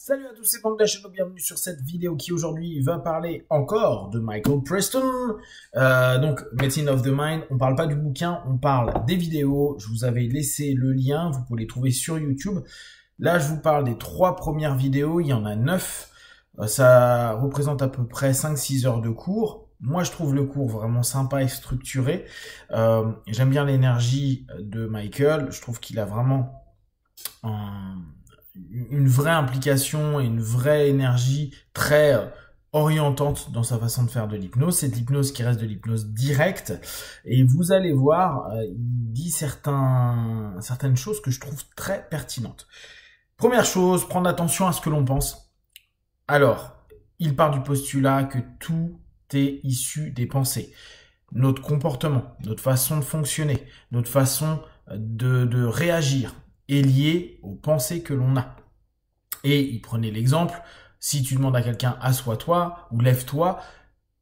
Salut à tous, c'est Pang Channel, bienvenue sur cette vidéo qui aujourd'hui va parler encore de Michael Preston. Donc, Medicine of the Mind, on parle pas du bouquin, on parle des vidéos. Je vous avais laissé le lien, vous pouvez les trouver sur YouTube. Là, je vous parle des 3 premières vidéos, il y en a 9. Ça représente à peu près 5-6 heures de cours. Moi, je trouve le cours vraiment sympa et structuré. J'aime bien l'énergie de Michael. Je trouve qu'il a vraiment une vraie implication et une vraie énergie très orientante dans sa façon de faire de l'hypnose. C'est de l'hypnose qui reste de l'hypnose directe. Et vous allez voir, il dit certaines choses que je trouve très pertinentes. Première chose, prendre attention à ce que l'on pense. Alors, il part du postulat que tout est issu des pensées. Notre comportement, notre façon de fonctionner, notre façon de réagir est lié aux pensées que l'on a. Et il prenait l'exemple, si tu demandes à quelqu'un « assois-toi » ou « lève-toi »,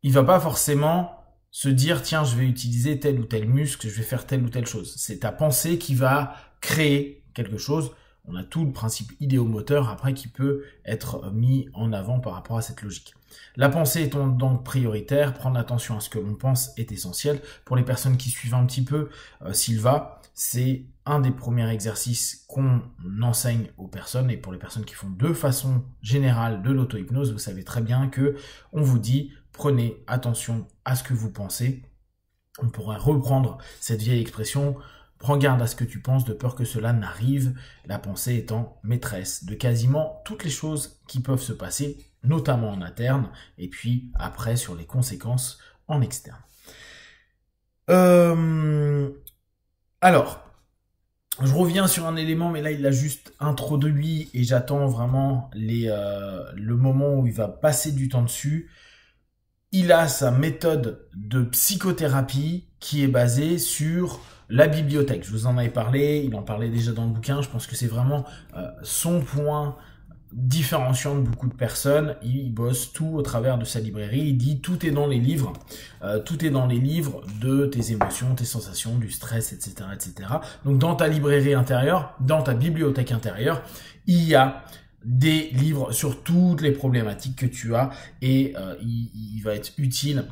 il va pas forcément se dire « tiens, je vais utiliser tel ou tel muscle, je vais faire telle ou telle chose ». C'est ta pensée qui va créer quelque chose. On a tout le principe idéomoteur après qui peut être mis en avant par rapport à cette logique. La pensée est donc prioritaire, prendre attention à ce que l'on pense est essentiel. Pour les personnes qui suivent un petit peu Silva, c'est un des premiers exercices qu'on enseigne aux personnes, et pour les personnes qui font de façon générale de l'auto-hypnose, vous savez très bien que on vous dit prenez attention à ce que vous pensez. On pourrait reprendre cette vieille expression, prends garde à ce que tu penses de peur que cela n'arrive, la pensée étant maîtresse de quasiment toutes les choses qui peuvent se passer, notamment en interne, et puis après sur les conséquences en externe. Alors, je reviens sur un élément, mais là il l'a juste introduit et j'attends vraiment le moment où il va passer du temps dessus. Il a sa méthode de psychothérapie qui est basée sur la bibliothèque. Je vous en avais parlé, il en parlait déjà dans le bouquin. Je pense que c'est vraiment son point différenciant de beaucoup de personnes. Il bosse tout au travers de sa librairie. Il dit tout est dans les livres. Tout est dans les livres de tes émotions, tes sensations, du stress, etc., etc. Donc dans ta librairie intérieure, dans ta bibliothèque intérieure, il y a des livres sur toutes les problématiques que tu as et il va être utile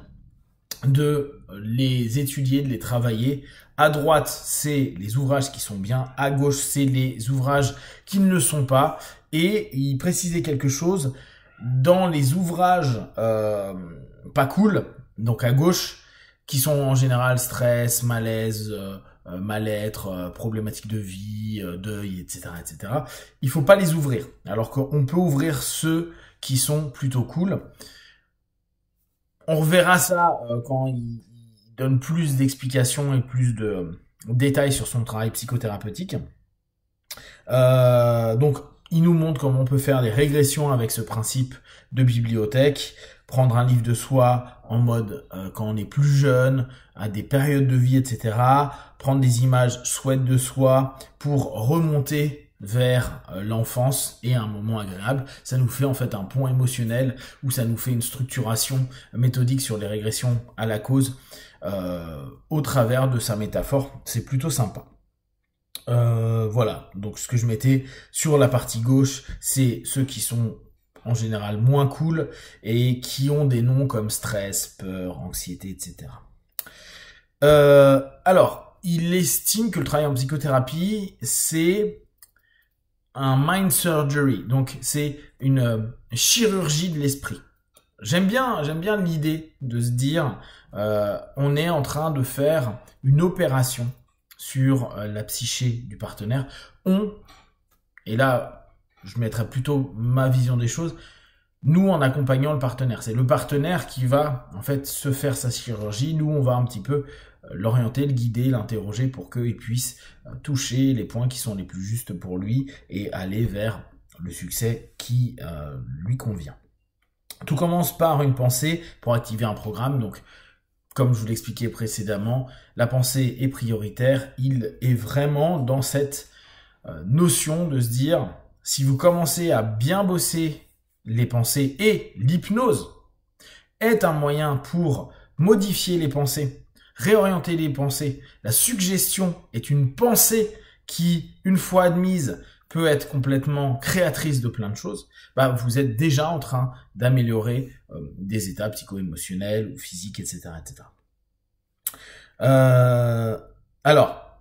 de les étudier, de les travailler. À droite, c'est les ouvrages qui sont bien. À gauche, c'est les ouvrages qui ne le sont pas. Et il précisait quelque chose. Dans les ouvrages pas cool, donc à gauche, qui sont en général stress, malaise, mal-être, problématiques de vie, deuil, etc., etc., il faut pas les ouvrir. Alors qu'on peut ouvrir ceux qui sont plutôt cool. On reverra ça quand il donne plus d'explications et plus de détails sur son travail psychothérapeutique. Donc, il nous montre comment on peut faire des régressions avec ce principe de bibliothèque, prendre un livre de soi en mode quand on est plus jeune, à des périodes de vie, etc., prendre des images chouettes de soi pour remonter vers l'enfance et un moment agréable. Ça nous fait en fait un pont émotionnel ou ça nous fait une structuration méthodique sur les régressions à la cause au travers de sa métaphore. C'est plutôt sympa. Voilà, donc ce que je mettais sur la partie gauche, c'est ceux qui sont en général moins cool et qui ont des noms comme stress, peur, anxiété, etc. Alors, il estime que le travail en psychothérapie, c'est un mind surgery, donc c'est une chirurgie de l'esprit. J'aime bien l'idée de se dire, on est en train de faire une opération sur la psyché du partenaire. Et là, je mettrai plutôt ma vision des choses, nous en accompagnant le partenaire. C'est le partenaire qui va en fait se faire sa chirurgie. Nous, on va un petit peu l'orienter, le guider, l'interroger pour qu'il puisse toucher les points qui sont les plus justes pour lui et aller vers le succès qui lui convient. Tout commence par une pensée pour activer un programme. Donc, comme je vous l'expliquais précédemment, la pensée est prioritaire. Il est vraiment dans cette notion de se dire, si vous commencez à bien bosser les pensées, et l'hypnose est un moyen pour modifier les pensées, réorienter les pensées. La suggestion est une pensée qui, une fois admise, peut être complètement créatrice de plein de choses, bah, vous êtes déjà en train d'améliorer des états psycho-émotionnels ou physiques, etc., etc. Alors,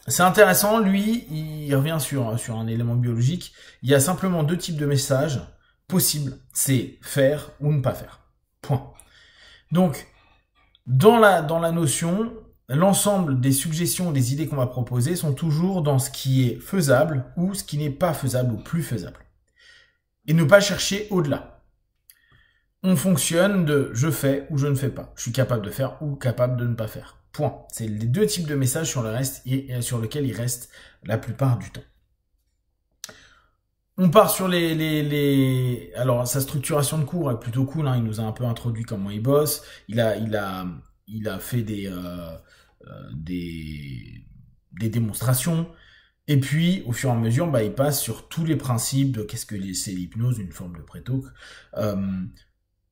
c'est intéressant, lui, il revient sur un élément biologique. Il y a simplement 2 types de messages possibles. C'est faire ou ne pas faire. Point. Donc, dans la notion, l'ensemble des suggestions, des idées qu'on va proposer sont toujours dans ce qui est faisable ou ce qui n'est pas faisable ou plus faisable. Et ne pas chercher au-delà. On fonctionne de je fais ou je ne fais pas. Je suis capable de faire ou capable de ne pas faire. Point. C'est les 2 types de messages sur le reste et sur lesquels il reste la plupart du temps. On part sur alors sa structuration de cours est plutôt cool, hein. Il nous a un peu introduit comment il bosse. Il a fait des démonstrations. Et puis, au fur et à mesure, bah, il passe sur tous les principes de qu'est-ce que c'est l'hypnose, une forme de pré-talk,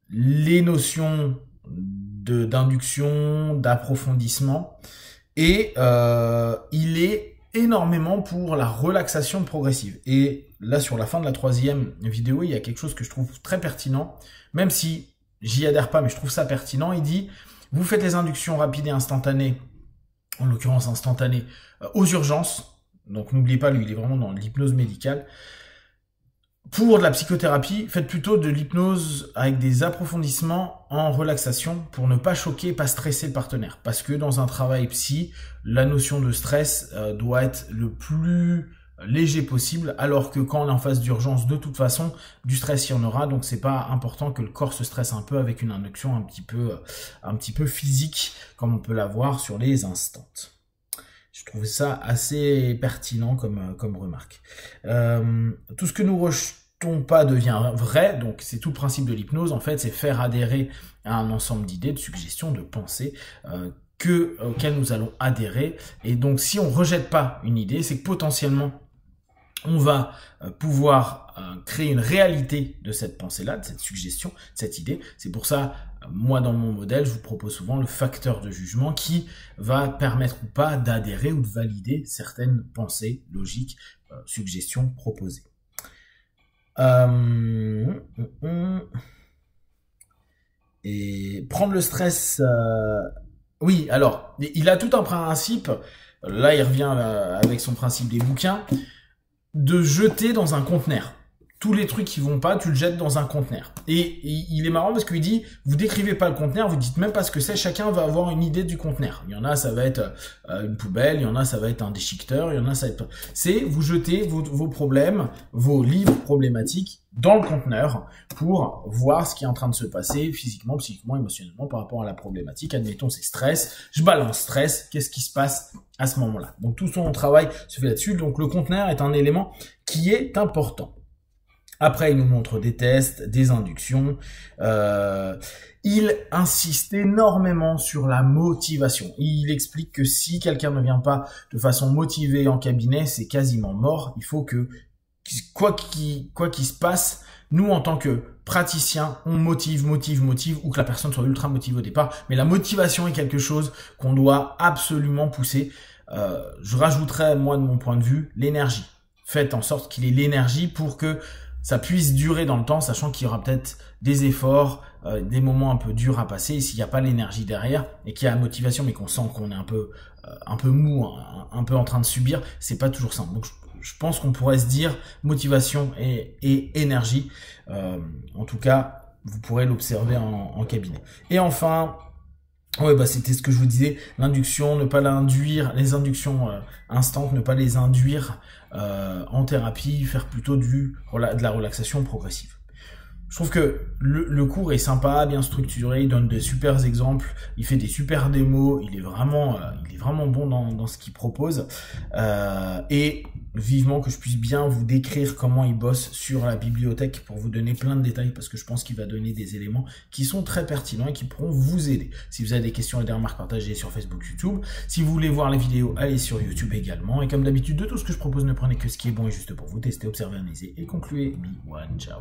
les notions d'induction, d'approfondissement, et il est énormément pour la relaxation progressive. Et là, sur la fin de la 3e vidéo, il y a quelque chose que je trouve très pertinent, même si j'y adhère pas, mais je trouve ça pertinent. Il dit, vous faites les inductions rapides et instantanées, en l'occurrence instantanées, aux urgences. Donc n'oubliez pas, lui, il est vraiment dans l'hypnose médicale. Pour de la psychothérapie, faites plutôt de l'hypnose avec des approfondissements en relaxation pour ne pas choquer, pas stresser le partenaire. Parce que dans un travail psy, la notion de stress doit être le plus léger possible, alors que quand on est en phase d'urgence, de toute façon, du stress il y en aura, donc c'est pas important que le corps se stresse un peu avec une induction un petit peu physique, comme on peut l'avoir sur les instants. Je trouve ça assez pertinent comme remarque. Tout ce que nous rejetons pas devient vrai, donc c'est tout le principe de l'hypnose, en fait, c'est faire adhérer à un ensemble d'idées, de suggestions, de pensées, auxquelles nous allons adhérer. Et donc, si on rejette pas une idée, c'est que potentiellement, on va pouvoir créer une réalité de cette pensée-là, de cette suggestion, de cette idée. C'est pour ça, moi, dans mon modèle, je vous propose souvent le facteur de jugement qui va permettre ou pas d'adhérer ou de valider certaines pensées, logiques, suggestions proposées. Et prendre le stress... Oui, alors, il a tout un principe, là il revient avec son principe des bouquins, de jeter dans un conteneur. Tous les trucs qui vont pas, tu le jettes dans un conteneur. Et il est marrant parce qu'il dit, vous décrivez pas le conteneur, vous dites même pas ce que c'est, chacun va avoir une idée du conteneur. Il y en a, ça va être une poubelle, il y en a, ça va être un déchiqueteur, il y en a, ça va être... C'est, vous jetez vos problèmes, vos livres problématiques dans le conteneur pour voir ce qui est en train de se passer physiquement, psychiquement, émotionnellement par rapport à la problématique. Admettons, c'est stress, je balance stress, qu'est-ce qui se passe à ce moment-là? Donc tout son travail se fait là-dessus, donc le conteneur est un élément qui est important. Après, il nous montre des tests, des inductions. Il insiste énormément sur la motivation. Il explique que si quelqu'un ne vient pas de façon motivée en cabinet, c'est quasiment mort. Il faut que, quoi qu'il se passe, nous, en tant que praticiens, on motive, ou que la personne soit ultra motivée au départ. Mais la motivation est quelque chose qu'on doit absolument pousser. Je rajouterais, moi, de mon point de vue, l'énergie. Faites en sorte qu'il ait l'énergie pour que ça puisse durer dans le temps, sachant qu'il y aura peut-être des efforts, des moments un peu durs à passer. Et s'il n'y a pas l'énergie derrière et qu'il y a la motivation, mais qu'on sent qu'on est un peu mou, un peu en train de subir, c'est pas toujours simple. Donc je pense qu'on pourrait se dire motivation et énergie. En tout cas, vous pourrez l'observer en cabinet. Et enfin, ouais, bah c'était ce que je vous disais, l'induction, ne pas l'induire, les inductions instantes, ne pas les induire en thérapie, faire plutôt de la relaxation progressive. Je trouve que le cours est sympa, bien structuré, il donne des super exemples, il fait des super démos, il est vraiment bon dans ce qu'il propose. Et vivement que je puisse bien vous décrire comment il bosse sur la bibliothèque pour vous donner plein de détails, parce que je pense qu'il va donner des éléments qui sont très pertinents et qui pourront vous aider. Si vous avez des questions et des remarques, partagez sur Facebook, YouTube. Si vous voulez voir les vidéos, allez sur YouTube également. Et comme d'habitude, de tout ce que je propose, ne prenez que ce qui est bon et juste pour vous. Testez, observez, analysez et concluez. Be one, ciao.